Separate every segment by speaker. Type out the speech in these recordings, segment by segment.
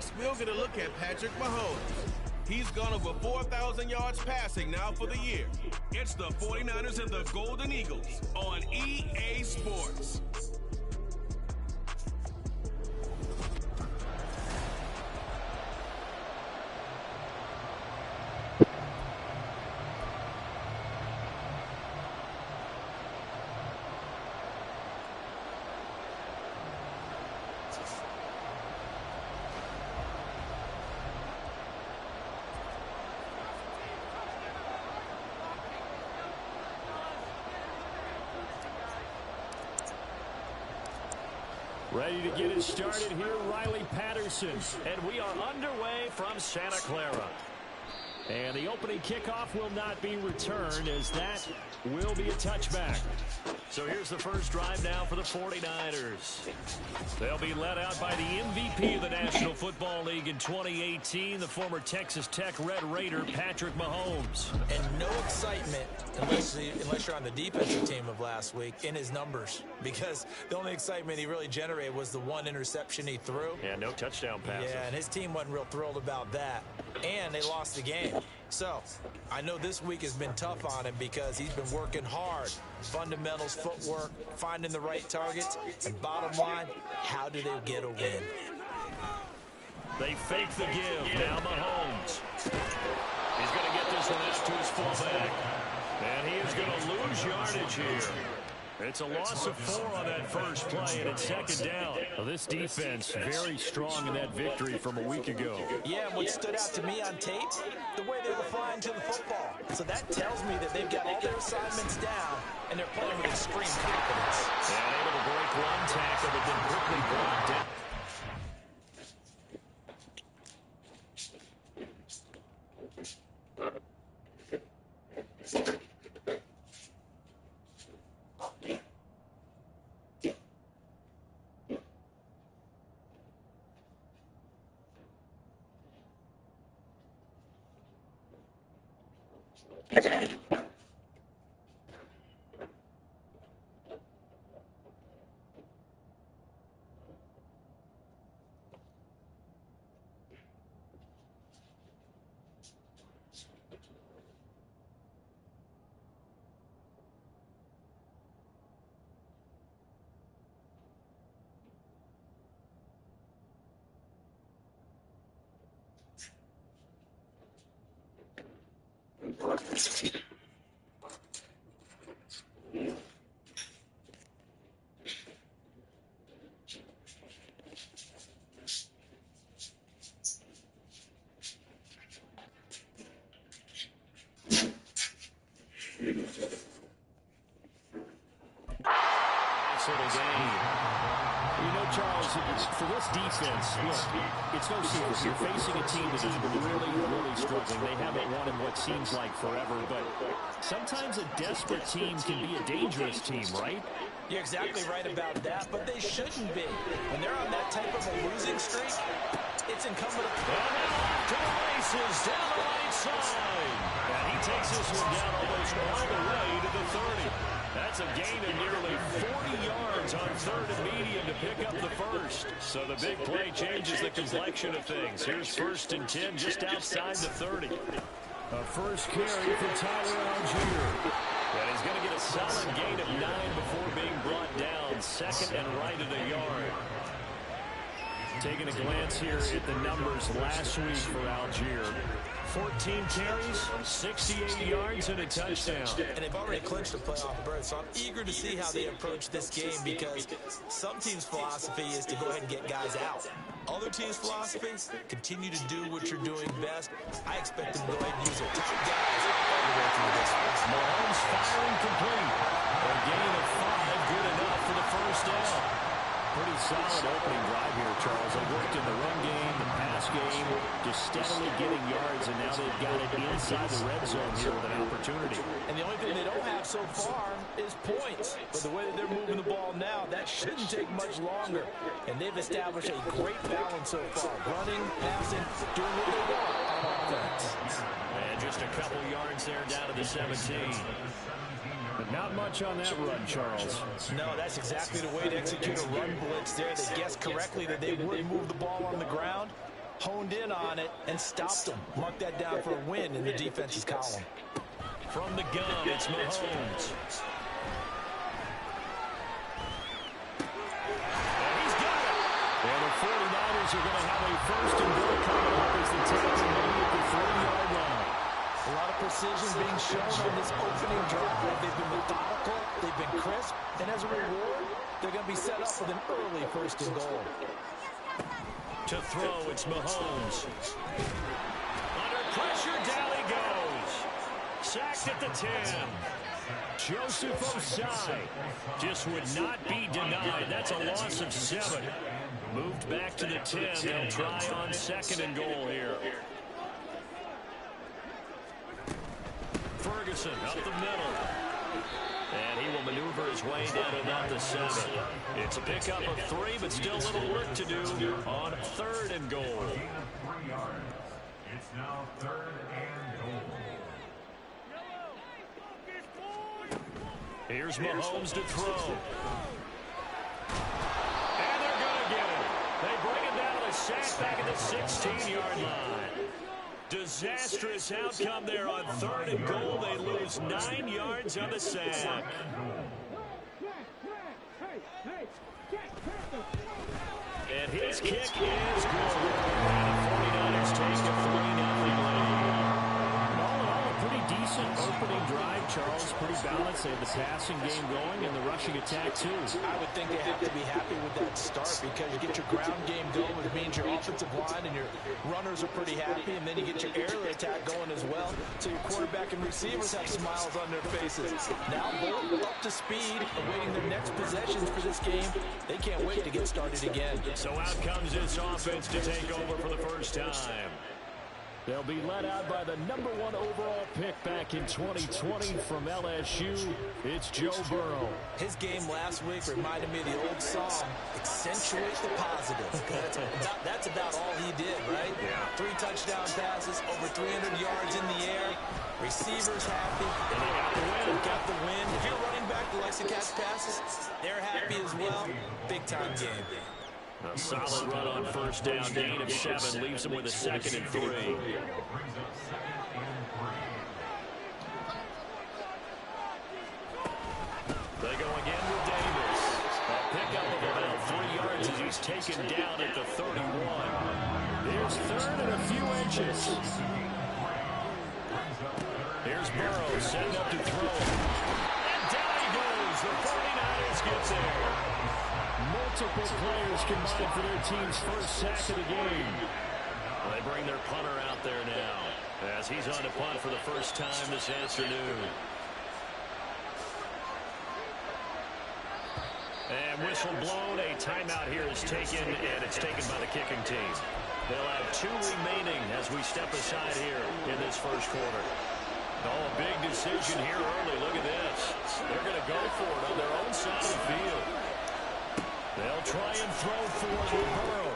Speaker 1: Next, we'll get a look at Patrick Mahomes. He's gone over 4,000 yards passing now for the year. It's the 49ers and the Golden Eagles on EA Sports.
Speaker 2: Ready to get it started here, Riley Patterson. And we are underway from Santa Clara. And the opening kickoff will not be returned, as that will be a touchback. So here's the first drive now for the 49ers. They'll be led out by the MVP of the National Football League in 2018, the former Texas Tech Red Raider, Patrick Mahomes.
Speaker 3: And no excitement, unless you're on the defensive team of last week, in his numbers. Because the only excitement he really generated was the one interception he threw.
Speaker 2: Yeah, no touchdown passes.
Speaker 3: Yeah, and his team wasn't real thrilled about that. And they lost the game. So, I know this week has been tough on him because he's been working hard. Fundamentals, footwork, finding the right targets. And bottom line, how do they get a win?
Speaker 2: They fake the give. Now Mahomes. He's going to get this one out to his fullback. And he is going to lose yardage here. It's a loss of 4 on that first play, and it's second down. Well, this defense very strong in that victory from a week ago.
Speaker 3: Yeah, and what stood out to me on tape, the way they were flying to the football. So that tells me that they've got all their assignments down, and they're playing with extreme confidence.
Speaker 2: And able to break one tackle, but then quickly blocked it. For this defense, look, it's no secret. You're facing a team that is really struggling. They haven't won in what seems like forever, but sometimes a desperate team can be a dangerous team, right?
Speaker 3: You're exactly right about that, but they shouldn't be. When they're on that type of a losing streak, it's incumbent upon
Speaker 2: off to the races down the right side. And he takes this one down almost all the way to the 30. That's a gain of nearly 40 yards on third and medium to pick up the first. So the big play changes the complexion of things. Here's first and 10 just outside the 30. A first carry for Tyler Algier. And he's going to get a solid gain of 9 before being brought down. Second and right at a yard. Taking a glance here at the numbers last week for Algier. 14 carries, 68 yards, and a touchdown.
Speaker 3: And they've already clinched a playoff berth, so I'm eager to see how they approach this game because some teams' philosophy is to go ahead and get guys out. Other teams' philosophy, continue to do what you're doing best. I expect them to go ahead and use their top guys all the way through this.
Speaker 2: Mahomes firing complete. A gain of 5, good enough for the first down. Pretty solid opening drive here, Charles. They worked in the run game, the pass game, just steadily getting yards, and now they've got it inside the red zone here with an opportunity.
Speaker 3: And the only thing they don't have so far is points. But the way that they're moving the ball now, that shouldn't take much longer. And they've established a great balance so far. Running, passing, doing what they want on offense.
Speaker 2: And just a couple yards there down to the 17. But not much on that run, Charles.
Speaker 3: No, that's exactly the way to execute a run blitz there. They guessed correctly that they would move the ball on the ground. honed in on it and stopped them. Mark that down for a win in the defense's column.
Speaker 2: From the gun, it's Mahomes. And he's got it. And the 49ers are going to have a first and goal coming up as they take the lead at the 40-yard line.
Speaker 3: A lot of precision being shown on this opening drive. They've been methodical, they've been crisp, and as a reward, they're going to be set up with an early first and goal.
Speaker 2: To throw, it's Mahomes. Under pressure, down he goes. Sacked at the 10. Joseph Osai just would not be denied. That's a loss of 7. Moved back to the 10. They'll try on second and goal here. Ferguson up the middle. And he will maneuver his way down to about the 7. It's a pickup of 3, but still a little work to do on third and goal.
Speaker 4: It's now third and goal.
Speaker 2: Here's Mahomes to throw. And they're going to get it. They bring it down to the sack back at the 16-yard line. Disastrous outcome there on third and goal. They lose 9 yards on the sack. And his kick is good. And the 49ers take a 3-0 lead. All in all, a pretty decent opening drive, Charles. Pretty balanced. They have the passing game going and the rushing attack, too.
Speaker 3: I would think they have to be happy with that start because you get your ground game going, which means your offensive line and your runners are pretty happy, and then you get your aerial attack going as well, so your quarterback and receivers have smiles on their faces. Now both up to speed, awaiting their next possessions for this game. They can't wait to get started again.
Speaker 2: So out comes this offense to take over for the first time. They'll be led out by the #1 overall pick back in 2020 from LSU. It's Joe Burrow.
Speaker 3: His game last week reminded me of the old song, accentuate the positive. That's about all he did, right?
Speaker 2: Yeah.
Speaker 3: 3 touchdown passes, over 300 yards in the air. Receivers happy.
Speaker 2: And they got the win.
Speaker 3: Got the win. If you're running back who likes to catch passes, they're happy as well. Big-time game.
Speaker 2: A solid run on first down, gain of 7, leaves them with a 2nd and 3.
Speaker 4: Brings up 2nd and 3.
Speaker 2: They go again with Davis. A pickup of about 3 yards as he's taken down at the 31. Here's third and a few inches. Here's Burrow setting up to throw. And down he goes. The 49ers get there. Multiple players combined for their team's first sack of the game. Well, they bring their punter out there now as he's on to punt for the first time this afternoon. And whistle blown. A timeout here is taken, and it's taken by the kicking team. They'll have 2 remaining as we step aside here in this first quarter. Oh, a big decision here early. Look at this. They're going to go for it on their own side of the field. They'll try and throw for Burrow.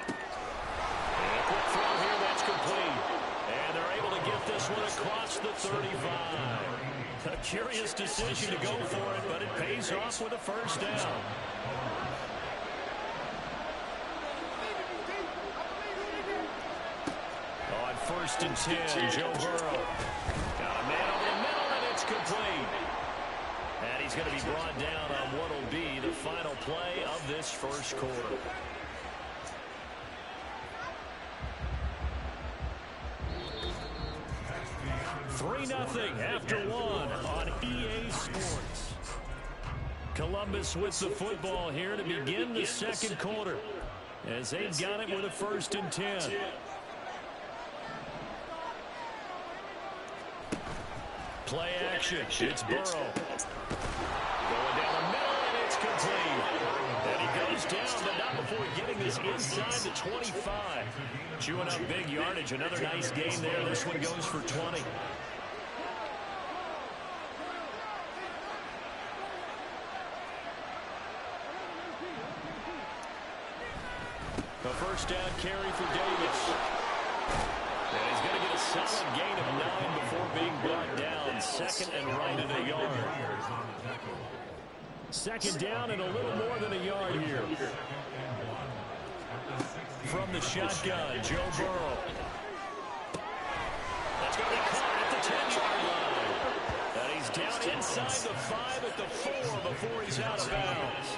Speaker 2: And a quick throw here, that's complete. And they're able to get this one across the 35. A curious decision to go for it, but it pays off with a first down. On 1st and 10, Joe Burrow. Got a man over the middle, and it's complete. And he's going to be brought down on what will be the final play of this first quarter. Three 3-0 after 1 on EA Sports. Columbus with the football here to begin the second quarter as they've got it with a 1st and 10. Play action. It's Burrow. Going down the middle, and it's complete. And he goes down, but not before getting this inside the 25. Chewing up big yardage. Another nice gain there. This one goes for 20. A first down carry for Davis. And he's going to get a solid gain of 9 before being brought down. 2nd and right at a yard. 2nd down and a little more than a yard here. From the shotgun, Joe Burrow. That's going to be caught at the 10-yard line. And he's down inside the 5 at the 4 before he's out of bounds.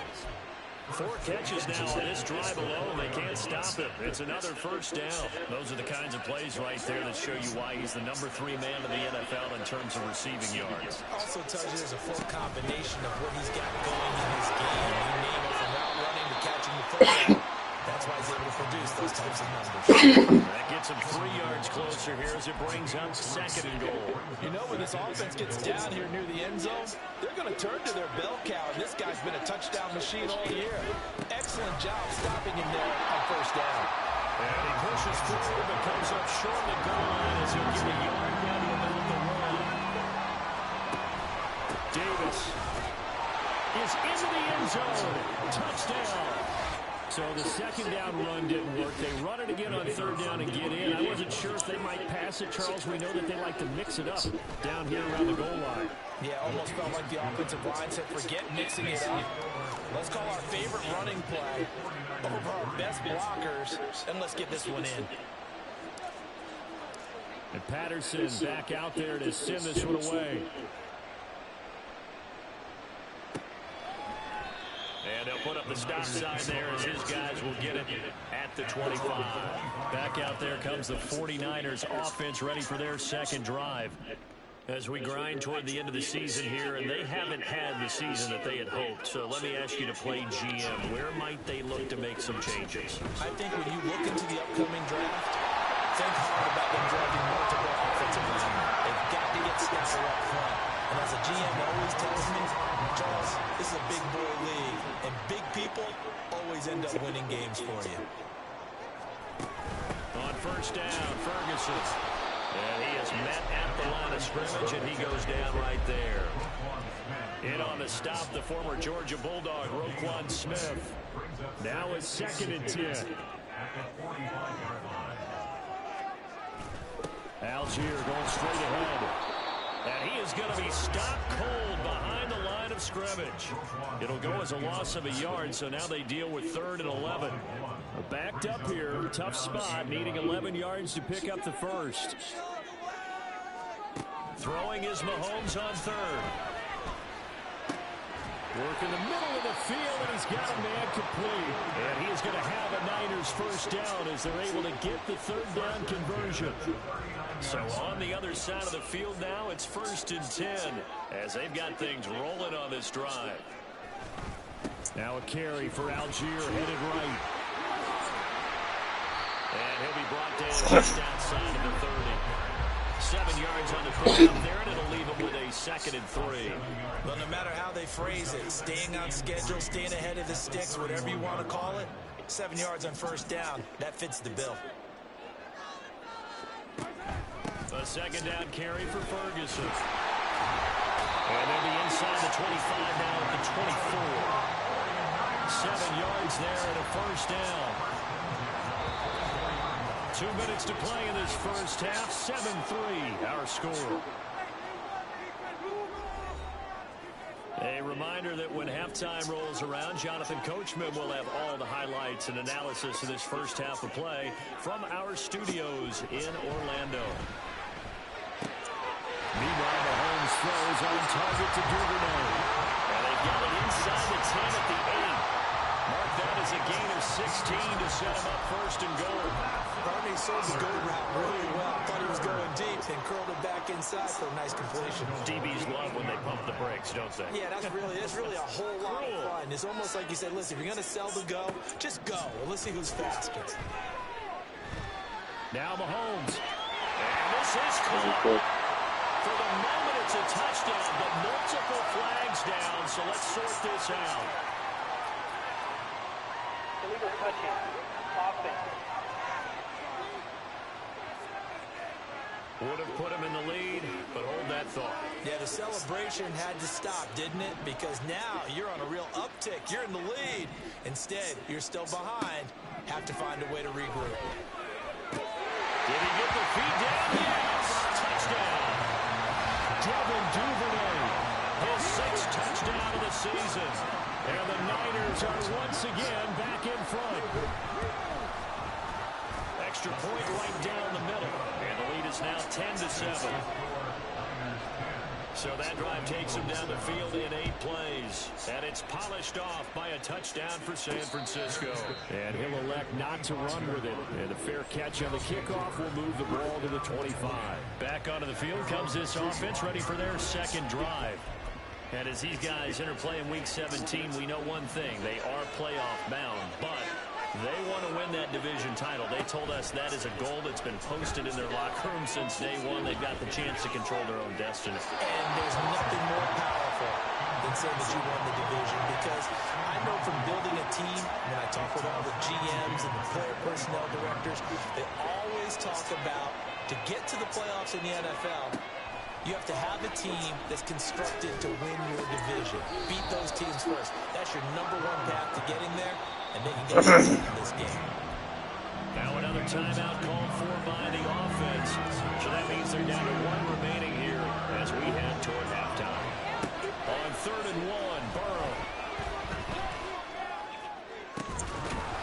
Speaker 2: 4 catches now on this drive alone. They can't stop him. It's another first down. Those are the kinds of plays right there that show you why he's the number 3 man in the NFL in terms of receiving yards.
Speaker 3: Also tells you there's a full combination of what he's got going in his game. You name it, from route running to catching the football. That's why he's able to produce those types of numbers.
Speaker 2: That gets him 3 yards closer here as it brings up 2nd and goal.
Speaker 3: You know, when this offense gets down here near the end zone, they're going to turn to their bell cow, and this guy's been a touchdown machine all year. Excellent job stopping him there on first down.
Speaker 2: And he pushes forward, but comes up short of the goal line as he'll get a yard down to about the 1. Davis is into the end zone. Touchdown. So the 2nd down run didn't work. They run it again on 3rd down and get in. I wasn't sure if they might pass it, Charles. We know that they like to mix it up down here around the goal line.
Speaker 3: Yeah, almost felt like the offensive line said, forget mixing it up. Let's call our favorite running play over our best blockers, and let's get this one in.
Speaker 2: And Patterson back out there to send this one away. And they'll put up the stop sign there as his guys will get it at the 25. Back out there comes the 49ers offense ready for their 2nd drive. As we grind toward the end of the season here, and they haven't had the season that they had hoped. So let me ask you to play GM. Where might they look to make some changes?
Speaker 3: I think when you look into the upcoming draft, think hard about them drafting multiple offensive linemen. They've got to get stouter up front. And as a GM always tells me, Charles, this is a big boy league, and big people always end up winning games for you.
Speaker 2: On first down, Ferguson. And he is met at the line of scrimmage, and he goes down right there. In on the stop, the former Georgia Bulldog, Roquan Smith. Now it's 2nd and 10. Algier going straight ahead. And he is going to be stopped cold behind the line of scrimmage. It'll go as a loss of a yard, so now they deal with 3rd and 11. Backed up here, tough spot, needing 11 yards to pick up the first. Throwing is Mahomes on 3rd. Work in the middle of the field, and he's got a man complete. And he is going to have a Niners first down as they're able to get the 3rd down conversion. So on the other side of the field now, it's 1st and 10 as they've got things rolling on this drive. Now a carry for Algier headed right. And he'll be brought down just outside of the 30. 7 yards on the pickup there, and it'll leave him with a 2nd and 3.
Speaker 3: Well, no matter how they phrase it, staying on schedule, staying ahead of the sticks, whatever you want to call it, 7 yards on first down, that fits the bill.
Speaker 2: A 2nd down carry for Ferguson. And they'll be inside the 25 now at the 24. 7 yards there and a first down. 2 minutes to play in this first half. 7-3 our score. A reminder that when halftime rolls around, Jonathan Coachman will have all the highlights and analysis of this first half of play from our studios in Orlando. Meanwhile, Mahomes throws on target to Duvernay. And they've got it inside the 10 at the 8. Mark that as a gain of 16 to set him up 1st and goal.
Speaker 3: Barney sold the go route really well. Thought he was going deep and curled it back inside for a nice completion.
Speaker 2: DBs love when they pump the brakes, don't they?
Speaker 3: Yeah, that's really a whole lot of fun. It's almost like you said, listen, if you're going to sell the go, just go. Well, let's see who's faster.
Speaker 2: Now Mahomes. And this is close. For the moment, it's a touchdown, but multiple flags down, so let's sort this out.
Speaker 5: Illegal touching. Offense.
Speaker 2: Would have put him in the lead, but hold that thought.
Speaker 3: Yeah, the celebration had to stop, didn't it? Because now you're on a real uptick. You're in the lead. Instead, you're still behind. Have to find a way to regroup.
Speaker 2: Did he get the feet down? Yes! Touchdown! Devin Duvernay, his 6th touchdown of the season. And the Niners are once again back in front. right down the middle. And the lead is now 10-7. So that drive takes him down the field in 8 plays. And it's polished off by a touchdown for San Francisco.
Speaker 6: And he'll elect not to run with it. And a fair catch on the kickoff will move the ball to the 25.
Speaker 2: Back onto the field comes this offense, ready for their second drive. And as these guys interplay in Week 17, we know one thing. They are playoff bound, but they want to win that division title. They told us that is a goal that's been posted in their locker room since day one. They've got the chance to control their own destiny.
Speaker 3: And there's nothing more powerful than saying that you won the division, because I know from building a team, when I talk with all the GMs and the player personnel directors, they always talk about, to get to the playoffs in the NFL, you have to have a team that's constructed to win your division. Beat those teams first. That's your #1 path to getting there, and then you get to this game.
Speaker 2: Now another timeout called for by the offense. So that means they're down to 1 remaining here as we head toward halftime. On 3rd and 1, Burrow.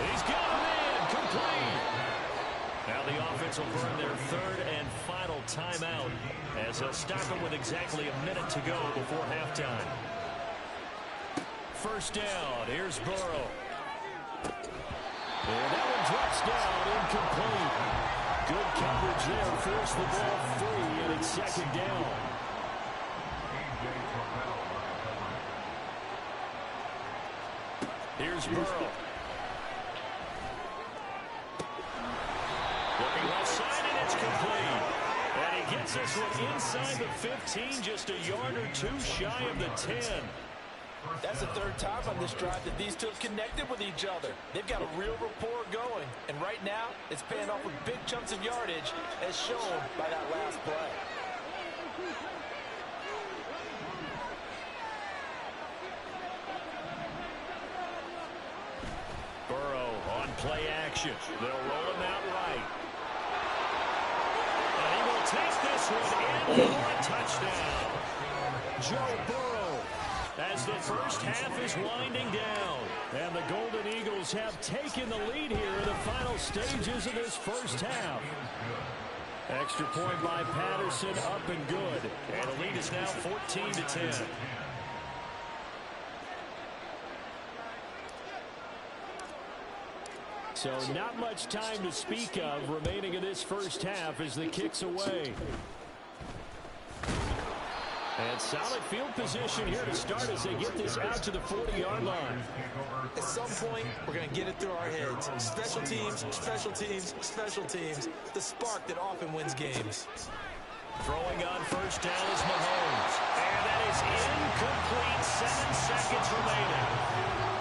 Speaker 2: He's got him in, complete. Now the offense will burn their 3rd and final timeout, as they'll stop him with exactly a minute to go before halftime. First down, here's Burrow. And that one drops down, incomplete. Good coverage there, forced the ball free, and it's 2nd down. Here's Burrow. Looking left side, and it's complete. And he gets this one inside the 15, just a yard or 2 shy of the 10.
Speaker 3: That's the 3rd time on this drive that these two have connected with each other. They've got a real rapport going. And right now, it's paying off with big chunks of yardage, as shown by that last play.
Speaker 2: Burrow on play action. They'll roll him out right. And he will take this one in for a touchdown. Joe Burrow, as the first half is winding down. And the Golden Eagles have taken the lead here in the final stages of this first half. Extra point by Patterson, up and good. And the lead is now 14-10.
Speaker 6: So not much time to speak of remaining in this first half as the kick's away. And solid field position here to start as they get this out to the 40-yard line.
Speaker 3: At some point, we're going to get it through our heads. Special teams, special teams, special teams. The spark that often wins games.
Speaker 2: Throwing on first down is Mahomes. And that is incomplete. 7 seconds remaining.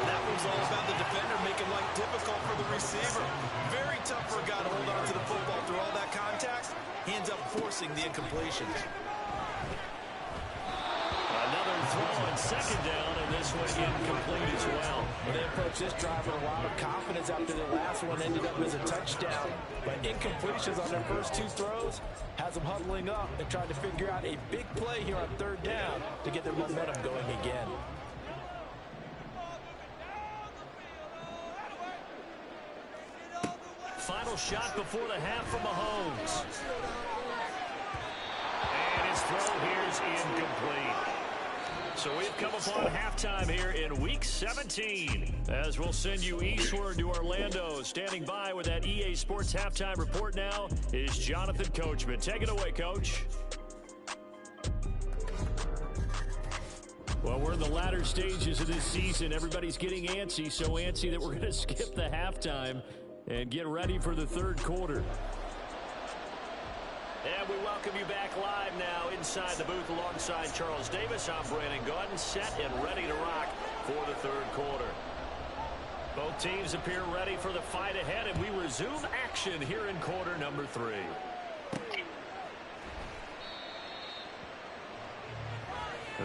Speaker 7: That was all about the defender making life difficult for the receiver. Very tough for a guy to hold on to the football through all that contact. He ends up forcing the incompletion.
Speaker 2: Another throw on 2nd down, and this one incomplete as well.
Speaker 3: They approached this drive with a lot of confidence after the last one ended up as a touchdown. But incompletions on their first 2 throws has them huddling up and trying to figure out a big play here on 3rd down to get their momentum going again.
Speaker 2: Final shot before the half from Mahomes. And his throw here is incomplete. So we've come upon halftime here in Week 17. As we'll send you eastward to Orlando. Standing by with that EA Sports Halftime Report now is Jonathan Coachman. Take it away, Coach.
Speaker 6: Well, we're in the latter stages of this season. Everybody's getting antsy, so antsy that we're going to skip the halftime and get ready for the 3rd quarter.
Speaker 2: And we welcome you back live now inside the booth alongside Charles Davis. I'm Brandon Gordon, set and ready to rock for the 3rd quarter. Both teams appear ready for the fight ahead, and we resume action here in quarter number 3.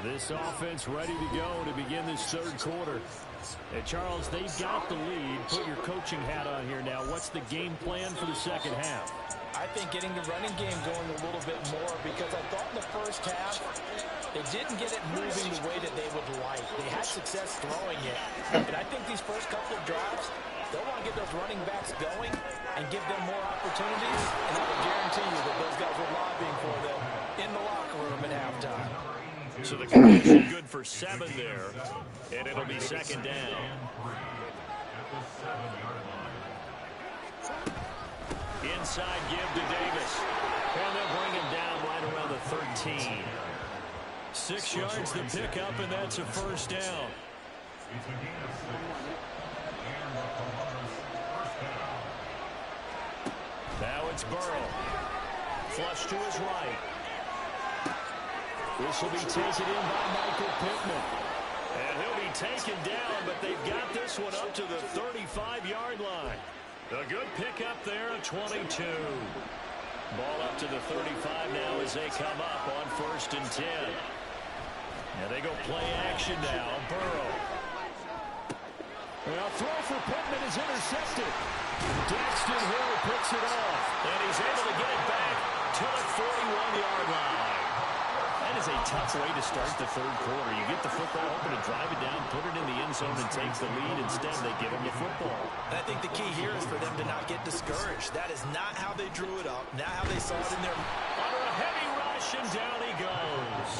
Speaker 6: This offense ready to go to begin this 3rd quarter. And Charles, they've got the lead. Put your coaching hat on here now. What's the game plan for the 2nd half?
Speaker 3: I I think getting the running game going a little bit more, because I thought in the first half they didn't get it moving the way that they would like. They had success throwing it, but I think these first couple of drives, they'll want to get those running backs going and give them more opportunities, and I will guarantee you that those guys were lobbying for them in the locker room at halftime.
Speaker 6: So the conversion good for 7 there, and it'll be second down. Inside give to Davis, and they'll bring him down right around the 13. 6 yards to pick up, and that's a first down. Now it's Burrow. Flush to his right. This will be taken in by Michael Pittman. And he'll be taken down, but they've got this one up to the 35-yard line. A good pickup there, a 22. Ball up to the 35 now as they come up on 1st and 10. Now they go play action now. Burrow. A throw for Pittman is intercepted. Daxton Hill picks it off, and he's able to get it back to the 41-yard line. That is a tough way to start the third quarter. You get the football, hoping to drive it down, put it in the end zone, and take the lead. Instead, they give him the football.
Speaker 3: And I think the key here is for them to not get discouraged. That is not how they drew it up, not how they saw it in their...
Speaker 6: Under a heavy rush, and down he goes.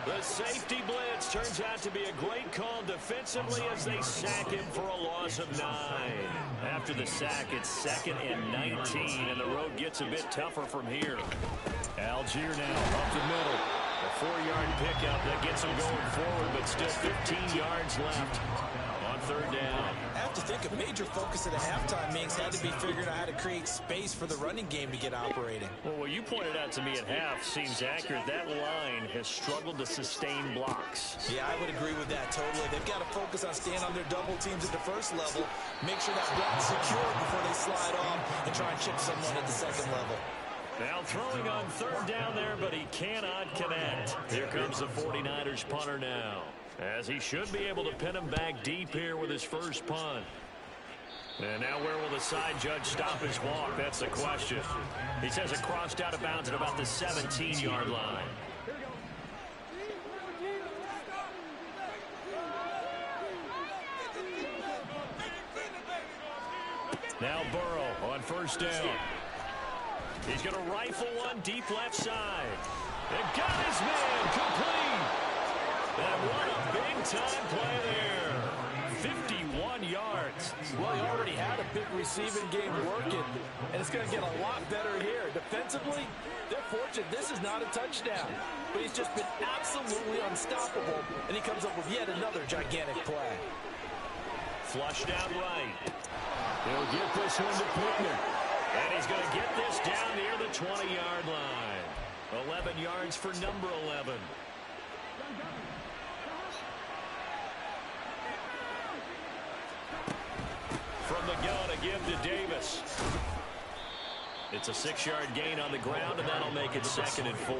Speaker 6: The safety blitz turns out to be a great call defensively as they sack him for a loss of 9. After the sack, it's 2nd and 19, and the road gets a bit tougher from here. Algier now up the middle. A 4-yard pickup that gets him going forward, but still 15 yards left on 3rd down.
Speaker 3: I have to think a major focus at a halftime means had to be figuring out how to create space for the running game to get operating.
Speaker 6: Well, what you pointed out to me at half seems accurate. That line has struggled to sustain blocks.
Speaker 3: Yeah, I would agree with that totally. They've got to focus on staying on their double teams at the first level, make sure that block's secure before they slide off and try and chip someone at the second level.
Speaker 6: Now throwing on 3rd down there, but he cannot connect. Here comes the 49ers punter now, as he should be able to pin him back deep here with his first punt. And now where will the side judge stop his walk? That's the question. He says it crossed out of bounds at about the 17-yard line. Now Burrow on 1st down. He's going to rifle one deep left side. And got his man complete. And what a big-time play there. 51 yards.
Speaker 3: Well, he already had a big receiving game working, and it's going to get a lot better here. Defensively, they're fortunate this is not a touchdown, but he's just been absolutely unstoppable, and he comes up with yet another gigantic play.
Speaker 6: Flush down right. He'll get this one to Pittman. And he's going to get this down near the 20-yard line. 11 yards for number 11. From the gun, a give to Davis. It's a 6-yard gain on the ground, and that'll make it 2nd and 4.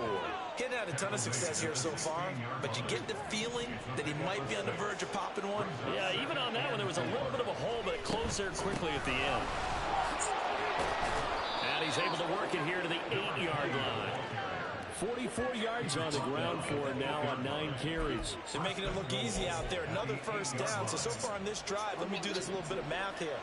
Speaker 3: Getting had a ton of success here so far, but you get the feeling that he might be on the verge of popping one.
Speaker 6: Yeah, even on that one, there was a little bit of a hole, but it closed there quickly at the end. And he's able to work it here to the 8-yard line. 44 yards on the ground for him now on 9 carries.
Speaker 3: They're making it look easy out there. Another first down. So far on this drive, let me do this little bit of math here.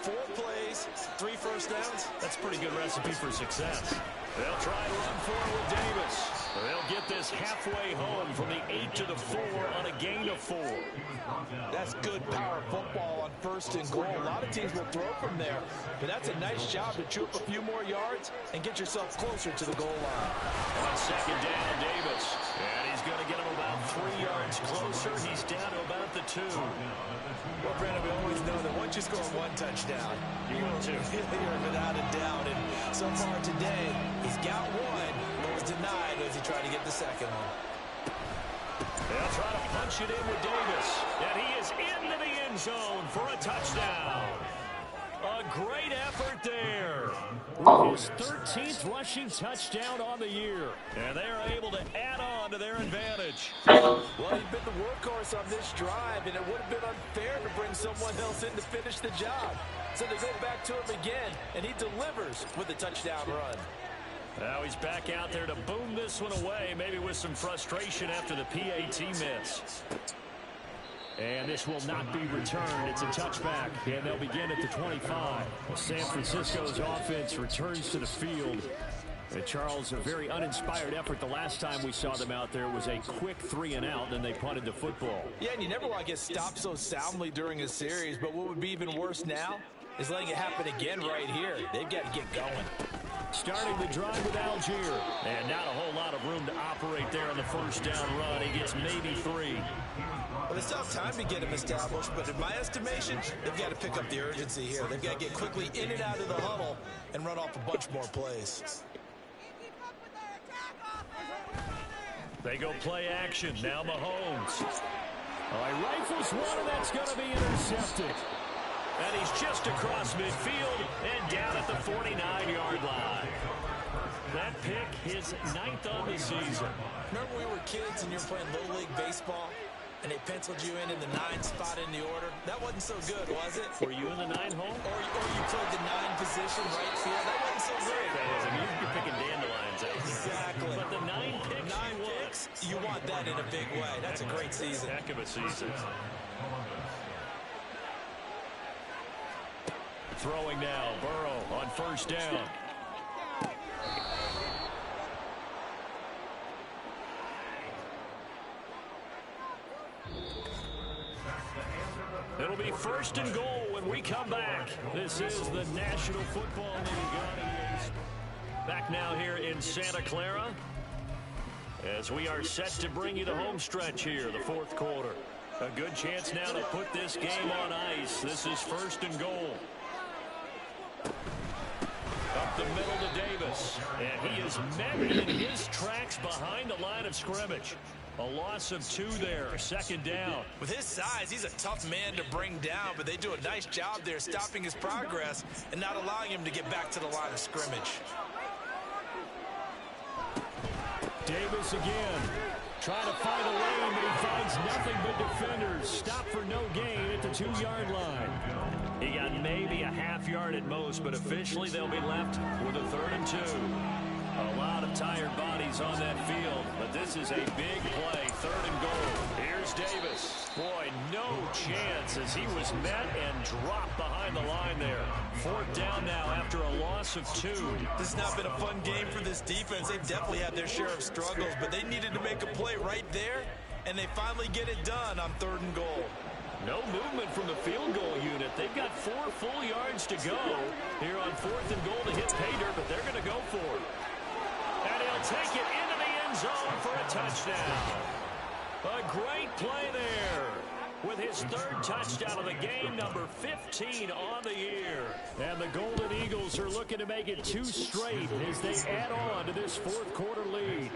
Speaker 3: 4 plays, 3 first downs.
Speaker 6: That's a pretty good recipe for success. They'll try to run forward with Davis. They'll get this halfway home from the 8 to the 4 on a gain of 4.
Speaker 3: That's good power football on 1st and goal. A lot of teams will throw from there, but that's a nice job to chew up a few more yards and get yourself closer to the goal line.
Speaker 6: On 2nd down, Davis. And he's going to get him about 3 yards closer. He's down to about the 2.
Speaker 3: Well, Brandon, we always know that once you score 1 touchdown,
Speaker 6: you will too.
Speaker 3: You're without a doubt. And so far today, he's got 1, but was denied as he tried to get the second one.
Speaker 6: They'll try to punch it in with Davis. And he is into the end zone for a touchdown. A great effort there. With his 13th rushing touchdown on the year. And they are able to add on to their advantage.
Speaker 3: Well, he'd been the workhorse on this drive, and it would have been unfair to bring someone else in to finish the job. So they go back to him again, and he delivers with a touchdown run.
Speaker 6: Now he's back out there to boom this one away, maybe with some frustration after the PAT miss. And this will not be returned. It's a touchback, and they'll begin at the 25. San Francisco's offense returns to the field. And Charles, a very uninspired effort the last time we saw them out there was a quick 3-and-out, and then they punted the football.
Speaker 3: Yeah, and you never want to get stopped so soundly during a series, but what would be even worse now is letting it happen again right here. They've got to get going.
Speaker 6: Starting the drive with Algier. And not a whole lot of room to operate there on the first down run. He gets maybe 3.
Speaker 3: Well, it's tough time to get him established, but in my estimation, they've got to pick up the urgency here. They've got to get quickly in and out of the huddle and run off a bunch more plays.
Speaker 6: They go play action. Now Mahomes. He rifles one, and that's going to be intercepted. And he's just across midfield and down at the 49-yard line. That pick, his 9th on the season.
Speaker 3: Remember when we were kids and you were playing Little League Baseball, and they penciled you in the 9th spot in the order? That wasn't so good, was it?
Speaker 6: Were you in the 9 hole?
Speaker 3: Or you played the 9 position right field. That wasn't so great.
Speaker 6: You're picking dandelions out.
Speaker 3: Exactly.
Speaker 6: But the 9 picks,
Speaker 3: 9 picks, you want that in a big way. That's a great season.
Speaker 6: Heck of a season. Throwing now, Burrow on first down. It'll be first and goal when we come back. This is the National Football League. Back now here in Santa Clara as we are set to bring you the home stretch here, the 4th quarter. A good chance now to put this game on ice. This is first and goal. Up the middle to Davis. And he is met in his tracks behind the line of scrimmage. A loss of 2 there, 2nd down.
Speaker 3: With his size, he's a tough man to bring down, but they do a nice job there stopping his progress and not allowing him to get back to the line of scrimmage.
Speaker 6: Davis again. Trying to find a lane, but he finds nothing but defenders. Stop for no gain at the 2-yard line. He got maybe a half-yard at most, but officially they'll be left with a 3rd and 2. A lot of tired bodies on that field, but this is a big play, 3rd and goal. Here's Davis. Boy, no chance as he was met and dropped behind the line there. 4th down now after a loss of 2.
Speaker 3: This has not been a fun game for this defense. They've definitely had their share of struggles, but they needed to make a play right there, and they finally get it done on 3rd and goal.
Speaker 6: No movement from the field goal unit. They've got 4 full yards to go here on 4th and goal to hit pay dirt, but they're going to go for it. And he'll take it into the end zone for a touchdown. A great play there with his 3rd touchdown of the game, number 15 on the year. And the Golden Eagles are looking to make it 2 straight as they add on to this 4th quarter lead.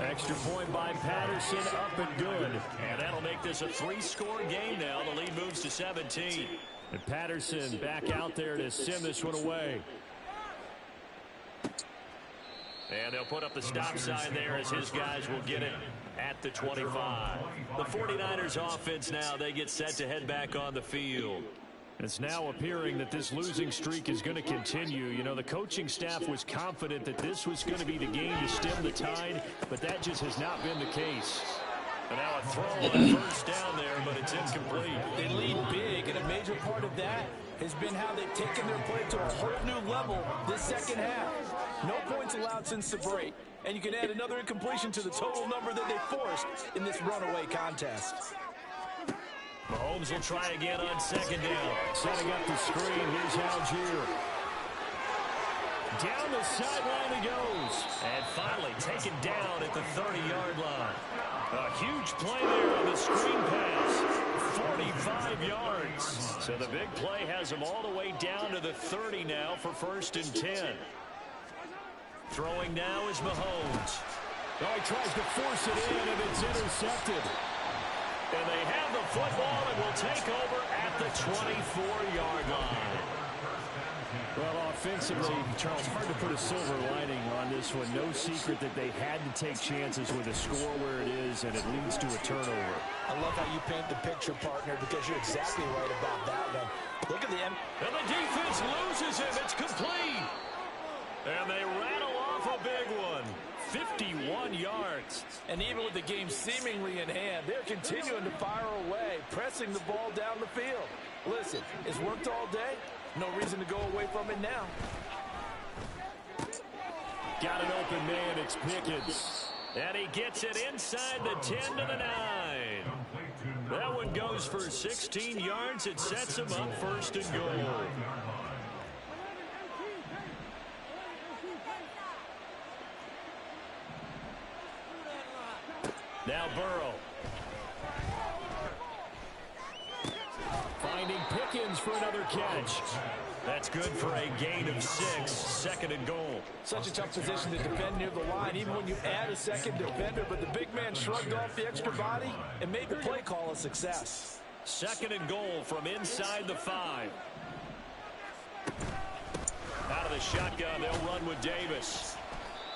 Speaker 6: Extra point by Patterson, up and good. And that'll make this a 3-score game now. The lead moves to 17. And Patterson back out there to send this one away. And they'll put up the stop sign there as his guys will get it at the 25. The 49ers offense now, they get set to head back on the field. It's now appearing that this losing streak is going to continue. You know, the coaching staff was confident that this was going to be the game to stem the tide, but that just has not been the case. And now a throw on first down there, but it's incomplete.
Speaker 3: They lead big, and a major part of that has been how they've taken their play to a whole new level this second half. No points allowed since the break, and you can add another incompletion to the total number that they forced in this runaway contest.
Speaker 6: Mahomes will try again on 2nd down. Setting up the screen, here's Algier. Down the sideline he goes. And finally taken down at the 30-yard line. A huge play there on the screen pass. 45 yards. So the big play has him all the way down to the 30 now for 1st and 10. Throwing now is Mahomes. Oh, he tries to force it in, and it's intercepted. And they have the football and will take over at the 24-yard line.
Speaker 2: Well, offensively, Charles, hard to put a silver lining on this one. No secret that they had to take chances with a score where it is, and it leads to a turnover.
Speaker 3: I love how you paint the picture, partner, because you're exactly right about that one. Look at the end.
Speaker 6: And the defense loses him. It's complete. And they rattle off a big one. 51 yards.
Speaker 3: And even with the game seemingly in hand, they're continuing to fire away, pressing the ball down the field. Listen, it's worked all day. No reason to go away from it now.
Speaker 2: Got an open man. It's Pickens.
Speaker 6: And he gets it inside the 10 to the 9. That one goes for 16 yards. It sets him up first and goal. Now Burrow. Finding Pickens for another catch. That's good for a gain of 6, second and goal.
Speaker 3: Such a tough position to defend near the line, even when you add a second defender, but the big man shrugged off the extra body and made the play call a success.
Speaker 6: Second and goal from inside the 5. Out of the shotgun, they'll run with Davis.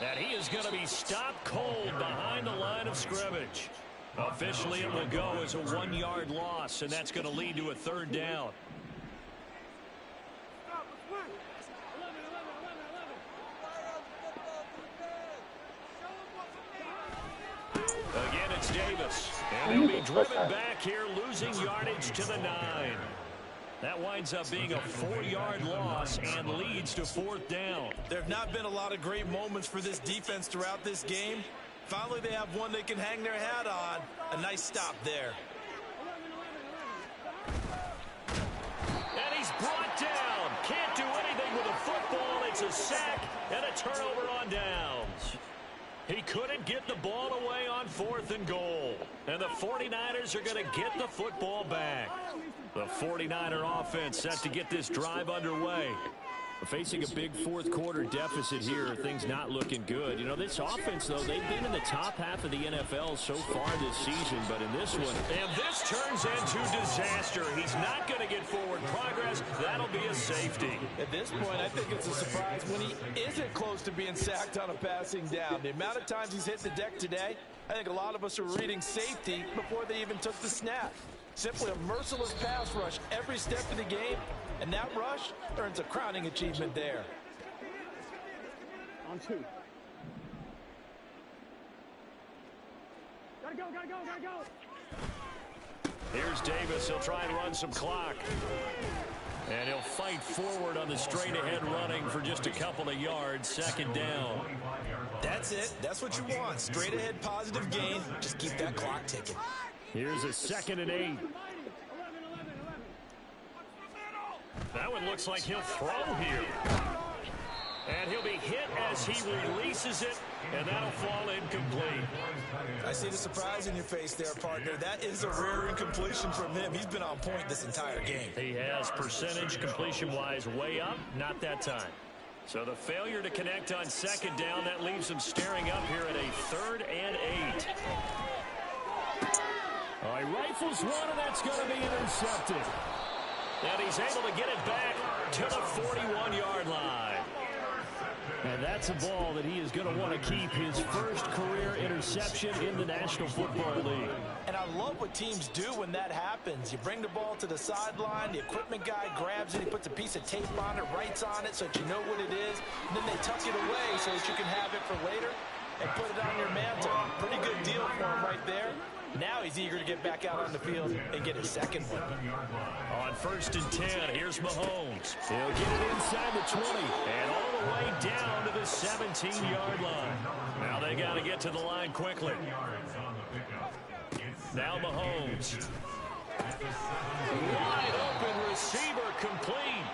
Speaker 6: And he is going to be stopped cold behind the line of scrimmage. Officially, it will go as a 1-yard loss, and that's going to lead to a third down. Again, it's Davis. And he'll be driven back here, losing yardage to the 9. That winds up being a 4-yard loss and leads to fourth down.
Speaker 3: There have not been a lot of great moments for this defense throughout this game. Finally, they have one they can hang their hat on. A nice stop there.
Speaker 6: And he's brought down. Can't do anything with a football. It's a sack and a turnover on downs. He couldn't get the ball away on fourth and goal. And the 49ers are going to get the football back. The 49er offense set to get this drive underway.
Speaker 2: Facing a big fourth quarter deficit here, things not looking good. You know, this offense, though, they've been in the top half of the NFL so far this season, but in this one...
Speaker 6: And this turns into disaster. He's not going to get forward progress. That'll be a safety.
Speaker 3: At this point, I think it's a surprise when he isn't close to being sacked on a passing down. The amount of times he's hit the deck today, I think a lot of us are reading safety before they even took the snap. Simply a merciless pass rush every step of the game, and that rush earns a crowning achievement there.
Speaker 5: On 2. Gotta go.
Speaker 6: Here's Davis. He'll try and run some clock. And he'll fight forward on the straight-ahead running for just a couple of yards. Second down.
Speaker 3: That's it. That's what you want. Straight-ahead positive gain. Just keep that clock ticking.
Speaker 2: Here's a 2nd and 8.
Speaker 6: That one looks like he'll throw here. And he'll be hit as he releases it, and that'll fall incomplete.
Speaker 3: I see the surprise in your face there, partner. That is a rare incompletion from him. He's been on point this entire game.
Speaker 6: He has percentage completion-wise way up, not that time. So the failure to connect on second down, that leaves him staring up here at a 3rd and 8.
Speaker 2: He rifles one, and that's going to be intercepted.
Speaker 6: And he's able to get it back to the 41-yard line.
Speaker 2: And that's a ball that he is going to want to keep, his first career interception in the National Football League.
Speaker 3: And I love what teams do when that happens. You bring the ball to the sideline, the equipment guy grabs it, he puts a piece of tape on it, writes on it so that you know what it is, and then they tuck it away so that you can have it for later and put it on your mantle. Pretty good deal for him right there. Now he's eager to get back out on the field and get his second one.
Speaker 6: On 1st and 10, here's Mahomes.
Speaker 2: He'll get it inside the 20.
Speaker 6: And all the way down to the 17-yard line. Now they got to get to the line quickly. Now Mahomes. Wide open receiver complete.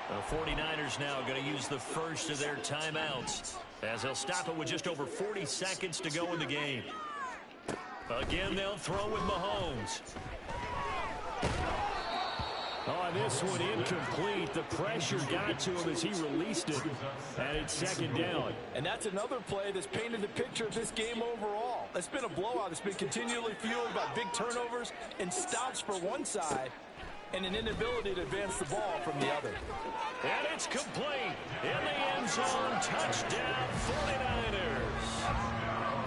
Speaker 6: The 49ers now going to use the first of their timeouts as they'll stop it with just over 40 seconds to go in the game. Again, they'll throw with Mahomes.
Speaker 2: On this one, incomplete. The pressure got to him as he released it, and it's second down.
Speaker 3: And that's another play that's painted the picture of this game overall. It's been a blowout. It's been continually fueled by big turnovers and stops for one side. and an inability to advance the ball from the other.
Speaker 2: And it's complete. In the end zone, touchdown 49ers.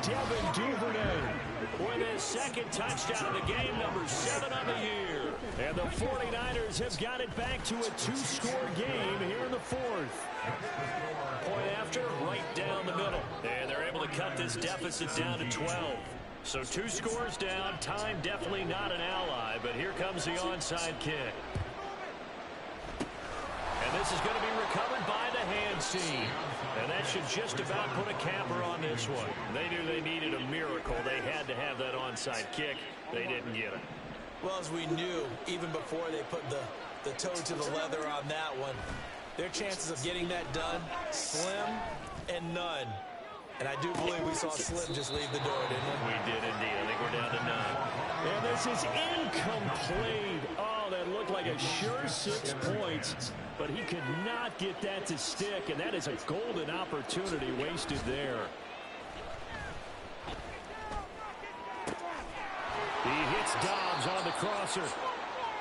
Speaker 2: Devin Duvernay with his second touchdown of the game, number 7 on the year. And the 49ers have got it back to a 2-score game here in the fourth. Point after, right down the middle. And they're able to cut this deficit down to 12. So 2 scores down, time definitely not an ally, but here comes the onside kick. And this is going to be recovered by the hands team. And that should just about put a capper on this one. They knew they needed a miracle. They had to have that onside kick. They didn't get it.
Speaker 3: Well, as we knew, even before they put the toe to the leather on that one, their chances of getting that done, slim and none. And I do believe we saw Slim just leave the door, didn't we?
Speaker 2: We did indeed. I think we're down to none. And this is incomplete. Oh, that looked like a sure 6 points. But he could not get that to stick, and that is a golden opportunity wasted there. He hits Dobbs on the crosser.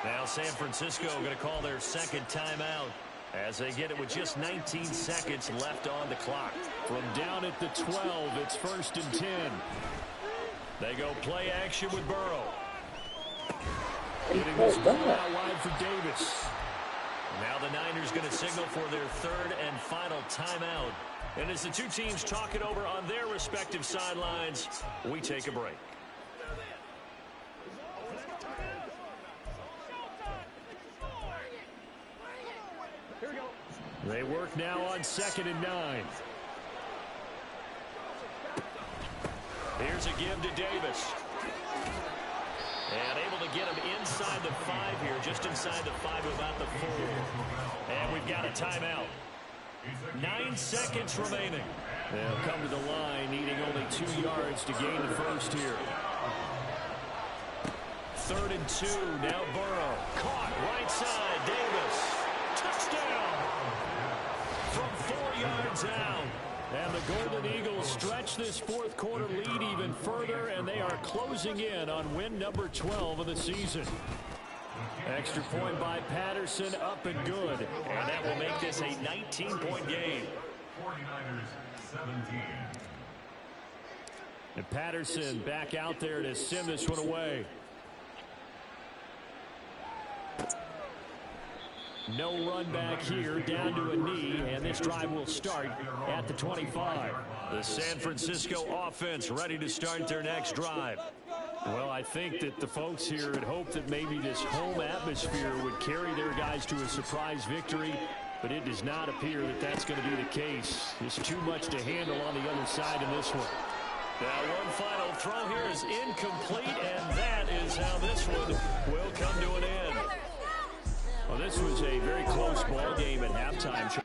Speaker 2: Now San Francisco going to call their second timeout as they get it with just 19 seconds left on the clock. From down at the 12, it's 1st and 10. They go play action with Burrow. Getting this ball out wide for Davis. Now the Niners going to signal for their 3rd and final timeout. And as the two teams talk it over on their respective sidelines, we take a break. They work now on 2nd and 9. Here's a give to Davis. And able to get him inside the 5 here, just inside the 5, about the 4. And we've got a timeout. 9 seconds remaining. They'll come to the line, needing only 2 yards to gain the first here. 3rd and 2, now Burrow. Caught, right side, Davis. Touchdown! From 4 yards out. And the Golden Eagles stretch this 4th quarter lead even further, and they are closing in on win number 12 of the season. Extra point by Patterson, up and good. And that will make this a 19-point game.
Speaker 4: 49ers 17.
Speaker 2: And Patterson back out there to send this one away. No run back here, down to a knee, and this drive will start at the 25. The San Francisco offense ready to start their next drive. Well, I think that the folks here had hoped that maybe this home atmosphere would carry their guys to a surprise victory, but it does not appear that that's going to be the case. There's too much to handle on the other side in this one. Now, one final throw here is incomplete, and that is how this one will come to an end. Well, this was a very close ball game at halftime.